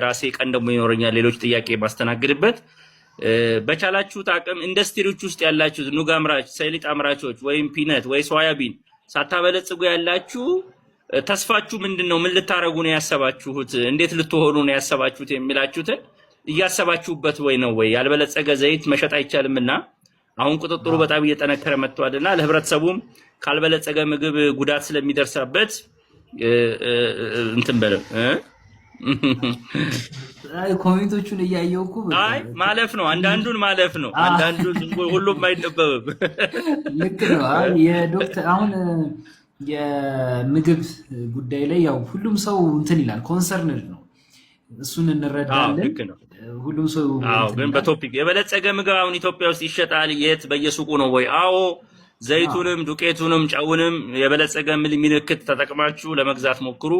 ራሴ ቀን ደግሞ ይኖረኛል ሌሎች ጥያቄ ማስተናግድበት በቻላችሁት አቅም ኢንዱስትሪዎች ውስጥ ያላችሁ ኑግ አምራች ሰሊጥ አምራቾች ወይም ፒነት ወይ ሶያቢን ሳታበለጽጉ ያላችሁ ተስፋችሁ ምንድነው ምን ልታረጉ ነው ያሰባችሁት እንዴት ልትሆኑ ነው ያሰባችሁት የሚላችሁት እያሰባችሁበት ወይ ነው ወይ ያልበለጸገ ዘይት መሸጥ አይቻልምና አሁን ቁጥጥሩ በጣም እየተነከረ መጥቷልና ለህብረተሰቡም ካልበለጸገ ምግብ ጉዳት ስለሚደርሳበት እንትን በለው አይ ኮሜንቶቹን እያየውኩ አይ ማለፍ ነው አንዳንዱን ማለፍ ነው አንዳንዱን ሁሉም አይነበብም ልክ ነው የዶክተር አሁን የምግብ ጉዳይ ላይ ያው ሁሉም ሰው እንትን ይላል ኮንሰርንድ ነው እሱን እንረዳለን ሁሉም ሰው አዎ ግን በቶፒክ የበለጸገ ምግብ አሁን ኢትዮጵያ ውስጥ ይሸጣል የት በየሱቁ ነው ወይ አዎ ዘይቱንም ዱቄቱንም ጫውንም የበለጸገ ምልክት ተጠቅማችሁ ለመግዛት ሞክሩ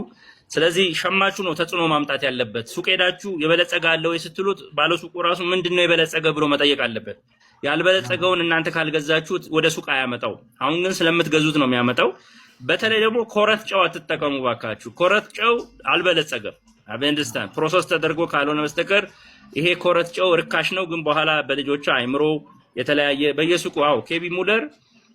ስለዚህ ሸማቹ ነው ተጽኖ ማምጣት ያለበት ሱቅ ሄዳችሁ የበለጸገ አለው የስትሉት ባለ ሱቁ ራሱ ምንድነው የበለጸገ ብሎ መጠየቅ አለበት ያልበለጸገውን እናንተ ካልገዛችሁት ወደ ሱቅ አያመጣው አሁን ግን ስለምትገዙት ነው የሚያመጣው በተለይ ደግሞ ኮረት ጨው አትጠቀሙ ባካችሁ ኮረት ጨው አልበለጸገም አበንደስታን ፕሮሰስ ተደርጎ ካልሆነ በስተቀር ይሄ ኮረት ጨው ርካሽ ነው ግን በኋላ በልጆቹ አይምሮ የተለያየ በየሱቁ አው ኬቢ ሙለር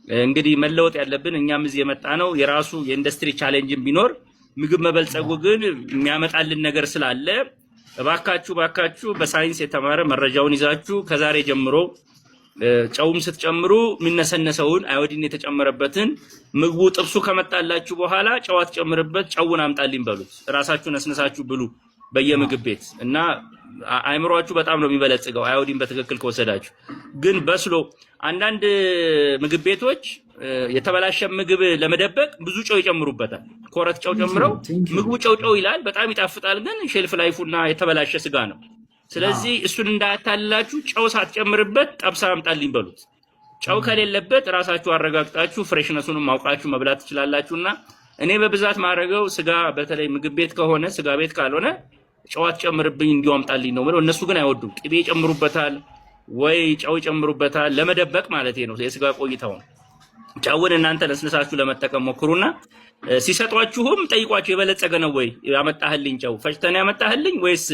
እንግዲህ መለወጥ ያለብን እኛም እዚህ የመጣ ነው የራሱ የኢንዱስትሪ ቻሌንጅን ቢኖር ምግብ መበልጸጉ ግን የሚያመጣልን ነገር ስላለ ባካችሁ በሳይንስ የተማረ መረጃውን ይዛችሁ ከዛሬ ጀምሮ ጨውም ስትጨምሩ ሚነሰነሰውን አዮዲን የተጨመረበትን ምግቡ ጥብሱ ከመጣላችሁ በኋላ ጨው አትጨምሩበት ጨውን አምጣልኝ በሉት ራሳችሁ ነስነሳችሁ ብሉ በየምግብ ቤት እና አይምሮአችሁ በጣም ነው የሚበለጽገው አዮዲን በትክክል ከወሰዳችሁ ግን በስሎ አንዳንድ ምግብ ቤቶች የተበላሸ ምግብ ለመደበቅ ብዙ ጨው ይጨምሩበታል ኮረት ጨው ጨምረው ምግቡ ጨው ይላል በጣም ይጣፍጣል ግን ሼልፍ ላይፉና የተበላሸ ስጋ ነው ስለዚህ እሱን እንዳያታልላችሁ ጨው ሳትጨምርበት ጠብሳ አምጣልኝ በሉት ጨው ከሌለበት ራሳችሁ አረጋግጣችሁ ፍሬሽነሱንም ማውቃችሁ መብላት ትችላላችሁና እኔ በብዛት ማረገው ስጋ በተለይ ምግብ ቤት ከሆነ ስጋ ቤት ካልሆነ ጨዋት ጨምርብኝ እንዲው አምጣልኝ ነው ማለት እነሱ ግን አይወዱም ቅቤ ጨምሩበታል ወይ ጨው ጨምሩበታል ለመደበቅ ማለት ነው የስጋ ቆይታው ጨውን እናንተ ለስነሳችሁ ለመጠቀም ሞክሩና ሲሰጧችሁም ጠይቋችሁ የበለጸገ ነው ወይ ያመጣህልኝ ጨው ፈጭተን ያመጣህልኝ ወይስ